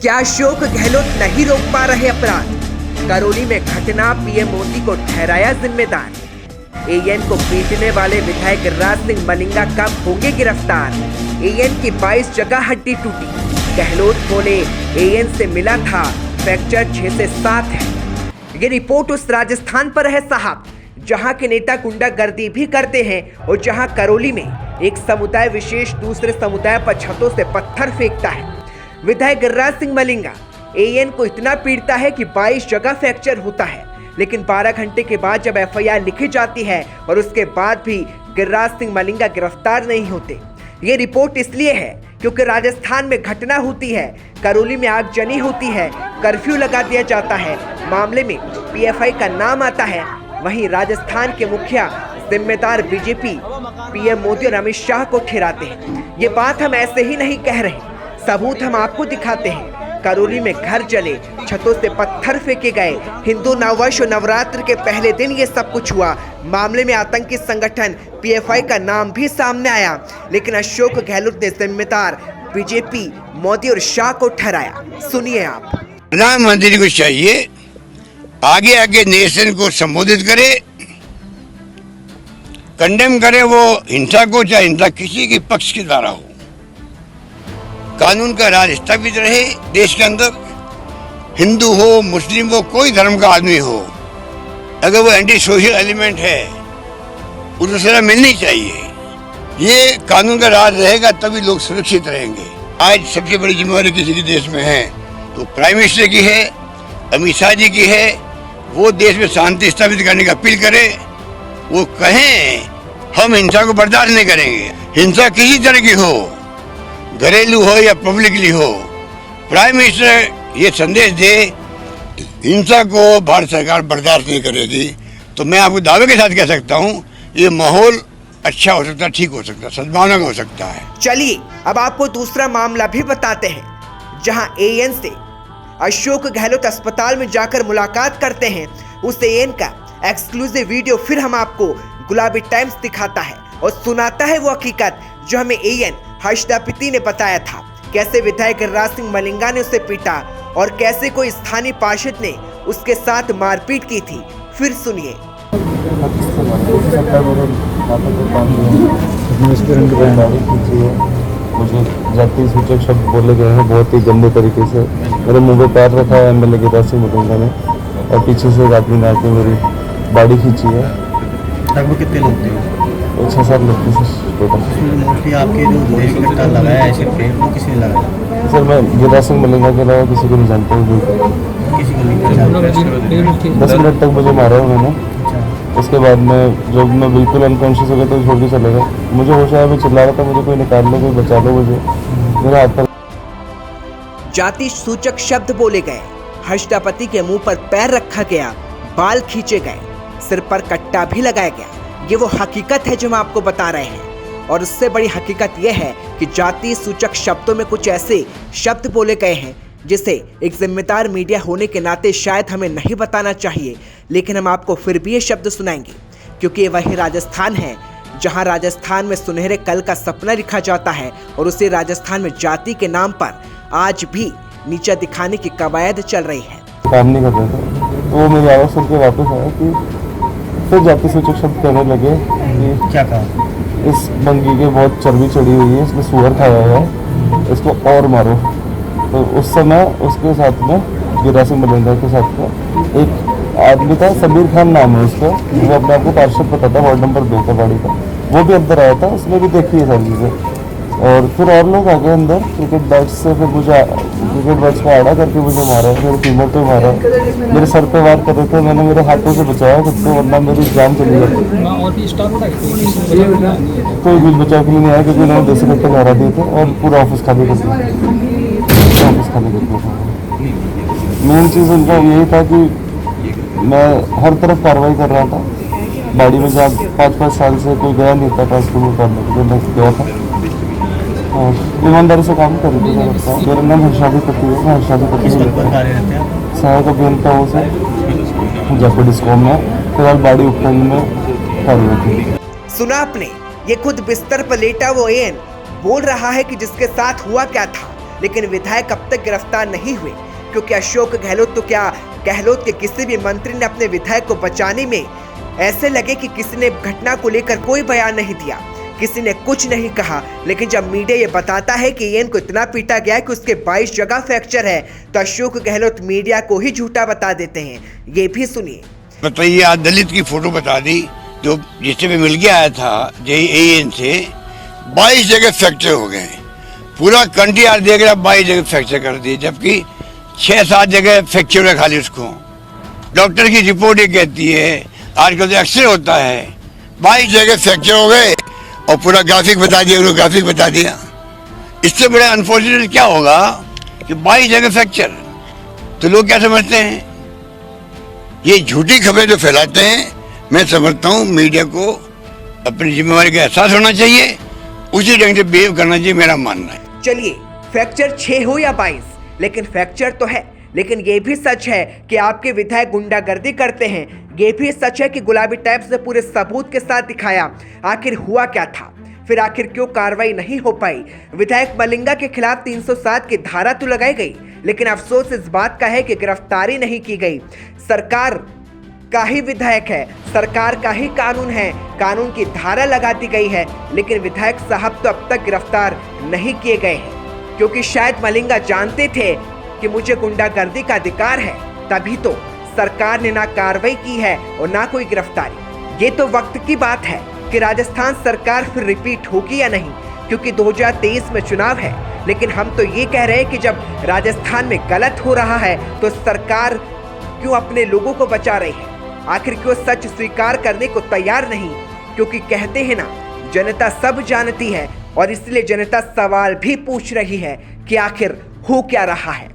क्या अशोक गहलोत नहीं रोक पा रहे अपराध? करौली में घटना, पीएम मोदी को ठहराया जिम्मेदार। एएन को पीटने वाले विधायक गिरिराज सिंह मलिंगा कब होंगे गिरफ्तार? एएन की 22 जगह हड्डी टूटी। गहलोत बोले एएन से मिला था, फ्रैक्चर 6 से 7 है। ये रिपोर्ट उस राजस्थान पर है साहब, जहां के नेता गुंडागर्दी भी करते हैं और जहां करौली में एक समुदाय विशेष दूसरे समुदाय पर छतों से पत्थर फेंकता है। विधायक गिरिराज सिंह मलिंगा एएन को इतना पीटता है कि 22 जगह फ्रैक्चर होता है, लेकिन 12 घंटे के बाद जब एफआईआर लिखी जाती है और उसके बाद भी गिरिराज सिंह मलिंगा गिरफ्तार नहीं होते। ये रिपोर्ट इसलिए है क्योंकि राजस्थान में घटना होती है, करौली में आगजनी होती है, कर्फ्यू लगा दिया जाता है, मामले में पीएफआई का नाम आता है। वहीं राजस्थान के मुखिया जिम्मेदार बीजेपी पीएम मोदी और अमित शाह को ठहराते हैं। ये बात हम ऐसे ही नहीं कह रहे, सबूत हम आपको दिखाते हैं। करौली में घर जले, छतों से पत्थर फेंके गए। हिंदू नववर्ष और नवरात्र के पहले दिन ये सब कुछ हुआ। मामले में आतंकी संगठन पीएफआई का नाम भी सामने आया, लेकिन अशोक गहलोत ने जिम्मेदार बीजेपी मोदी और शाह को ठहराया। सुनिए आप। प्रधानमंत्री को चाहिए आगे आगे नेशन को संबोधित करे, कंडेम करे वो हिंसा को, चाहे हिंसा किसी के पक्ष के द्वारा हो। कानून का राज स्थापित रहे देश के अंदर, हिंदू हो, मुस्लिम हो, कोई धर्म का आदमी हो, अगर वो एंटी सोशल एलिमेंट है उसको सजा मिलनी चाहिए। ये कानून का राज रहेगा तभी लोग सुरक्षित रहेंगे। आज सबसे बड़ी जिम्मेवारी किसी के देश में है तो प्राइम मिनिस्टर की है, अमित शाह जी की है। वो देश में शांति स्थापित करने का अपील करे, वो कहें हम हिंसा को बर्दाश्त नहीं करेंगे। हिंसा किसी तरह की हो, घरेलू हो या पब्लिकली हो, प्राइम मिनिस्टर ये संदेश दे हिंसा को भारत सरकार बर्दाश्त नहीं करेगी, तो मैं आपको दावे के साथ कह सकता हूँ ये माहौल अच्छा हो सकता है, ठीक हो सकता है, सद्भावना का हो सकता है। चलिए अब आपको दूसरा मामला भी बताते हैं, जहां एएन से अशोक गहलोत अस्पताल में जाकर मुलाकात करते हैं। उस एएन का एक्सक्लूसिव वीडियो फिर हम आपको गुलाबी टाइम्स दिखाता है और सुनाता है वो हकीकत जो हमें एएन हर्षदापिती ने बताया था। कैसे विधायक गिरिराज सिंह मलिंगा ने उसे पीटा और कैसे कोई स्थानीय पार्षद ने उसके साथ मारपीट की थी, फिर सुनिए। मुझे जाति सूचक शब्द बोले गए हैं बहुत ही गंदे तरीके से। मेरे मुंह पे पैर रखा है एमएलए गिरिराज सिंह मलिंगा ने और पीछे से एक आदमी ने आके मेरी बाड़ी खींची है। लगभग कितने लोग थे? 6-7 लोग थे टोटल। मोस्टली आपके जो देश कट्टा लगाया है सिर पे, वो किसने लगाया? सर मैं गिरिराज सिंह मलिंगा के अलावा किसी को नहीं जानता हूँ। किसी को नहीं जानता? 10 मिनट तक मुझे मारा उन्होंने। उसके बाद में जब मैं बिल्कुल अनकॉन्शियस हो गया तो छोड़ के चले गए। मुझे होश आया, मैं चिल्ला रहा था मुझे कोई निकाल लो, कोई बचा लो मुझे। मेरे हाथ पर जाति सूचक शब्द बोले गए, हर्षदापति के मुंह पर पैर रखा गया, बाल खींचे गए, सिर पर कट्टा भी लगाया गया। ये वो हकीकत है जो हम आपको बता रहे हैं। और उससे बड़ी हकीकत यह है कि जाति सूचक शब्दों में कुछ ऐसे शब्द बोले गए हैं जिसे एक जिम्मेदार मीडिया होने के नाते शायद हमें नहीं बताना चाहिए, लेकिन हम आपको फिर भी ये शब्द सुनाएंगे क्योंकि वही राजस्थान है जहां राजस्थान में सुनहरे कल का सपना लिखा जाता है और उसी राजस्थान में जाति के नाम पर आज भी नीचा दिखाने की कवायद चल रही है। काम नहीं कर रहे थे तो वो मेरी आवाज़ सुन के वापस आया कि फिर जाति सूचक शब्द कहने लगे कि क्या कहा? इस मंगी के बहुत चर्बी चढ़ी हुई है, इसने सुअर खाया हुआ है, इसको और मारो। तो उस समय उसके साथ में गिरिराज सिंह मलिंगा के साथ में एक आदमी था, समीर खान नाम है उसका, वो अपने आप को पार्षद पता था, वार्ड नंबर 2 का बाड़ी का। वो भी अंदर आया था, उसने भी देखी है सारी चीज़ें। और फिर और लोग आ गए अंदर क्रिकेट बैट्स से, फिर मुझे क्रिकेट बैट्स का आड़ा करके मुझे मारा, मेरे फीमर पे मारा, मेरे सर पे वार कर रहे थे। मैंने मेरे हाथों से बचाया खुद को, वरना मेरी जान चली जाती। कोई भी बचाव के लिए नहीं आया क्योंकि उन्होंने 10 घंटे मारा दिए थे और पूरा ऑफिस खाली कर दिया। मेन चीज़ उनका यही था कि मैं हर तरफ कार्रवाई कर रहा था। बाड़ी में जहाँ 5-5 साल से कोई गया नहीं था ट्रांसफर करने के लिए, मैं गया था और ईमानदारी से काम कर रही थी। मेरा नाम हर्षदापति है, मैं हर्षदापति सहायक अभियंता हूँ सर जयपुर डिस्कॉम में, फिलहाल बाड़ी उपखंड में कार्यरत हूँ। सुना आपने, ये खुद बिस्तर पर लेटा वो एएन बोल रहा है कि जिसके साथ हुआ क्या था। लेकिन विधायक अब तक गिरफ्तार नहीं हुए, क्योंकि अशोक गहलोत तो क्या, गहलोत के किसी भी मंत्री ने अपने विधायक को बचाने में ऐसे लगे कि किसी ने घटना को लेकर कोई बयान नहीं दिया, किसी ने कुछ नहीं कहा। लेकिन जब मीडिया ये बताता है कि एएन को इतना पीटा गया कि उसके 22 जगह फ्रैक्चर है, तो अशोक गहलोत मीडिया को ही झूठा बता देते हैं। ये भी सुनिए। बताइए, आज दलित की फोटो बता दी जो जिससे मैं मिल के आया था एएन से, 22 जगह फ्रैक्चर हो गए। पूरा कंट्री आज देख रहा 22 जगह फ्रैक्चर कर दिए, जबकि 6-7 जगह फ्रैक्चर है खाली। उसको डॉक्टर की रिपोर्ट ये कहती है, आजकल तो एक्सरे होता है, 22 जगह फ्रैक्चर हो गए और पूरा ग्राफिक बता दिया, उन्होंने ग्राफिक बता दिया। इससे बड़ा अनफॉर्चुनेट क्या होगा कि 22 जगह फ्रैक्चर, तो लोग क्या समझते हैं? ये झूठी खबरें जो फैलाते हैं, मैं समझता हूँ मीडिया को अपनी जिम्मेवारी का एहसास होना चाहिए, उसी ढंग से बिहेव करना चाहिए, मेरा मानना है। चलिए, फ्रैक्चर 6 हो या 22, लेकिन फ्रैक्चर तो है। लेकिन ये भी सच है कि आपके विधायक गुंडागर्दी करते हैं। ये भी सच है कि गुलाबी टाइप्स ने पूरे सबूत के साथ दिखाया आखिर हुआ क्या था, फिर आखिर क्यों कार्रवाई नहीं हो पाई। विधायक मलिंगा के खिलाफ 307 की धारा तो लगाई गई, लेकिन अफसोस इस बात का है कि गिरफ्तारी नहीं की गई। सरकार का ही विधायक है, सरकार का ही कानून है, कानून की धारा लगा दी गई है, लेकिन विधायक साहब तो अब तक गिरफ्तार नहीं किए गए हैं, क्योंकि शायद मलिंगा जानते थे कि मुझे गुंडागर्दी का अधिकार है, तभी तो सरकार ने ना कार्रवाई की है और ना कोई गिरफ्तारी। ये तो वक्त की बात है कि राजस्थान सरकार फिर रिपीट होगी या नहीं, क्योंकि 2023 में चुनाव है। लेकिन हम तो ये कह रहे हैं कि जब राजस्थान में गलत हो रहा है तो सरकार क्यों अपने लोगों को बचा रही है? आखिर क्यों सच स्वीकार करने को तैयार नहीं? क्योंकि कहते हैं ना, जनता सब जानती है, और इसलिए जनता सवाल भी पूछ रही है कि आखिर हो क्या रहा है।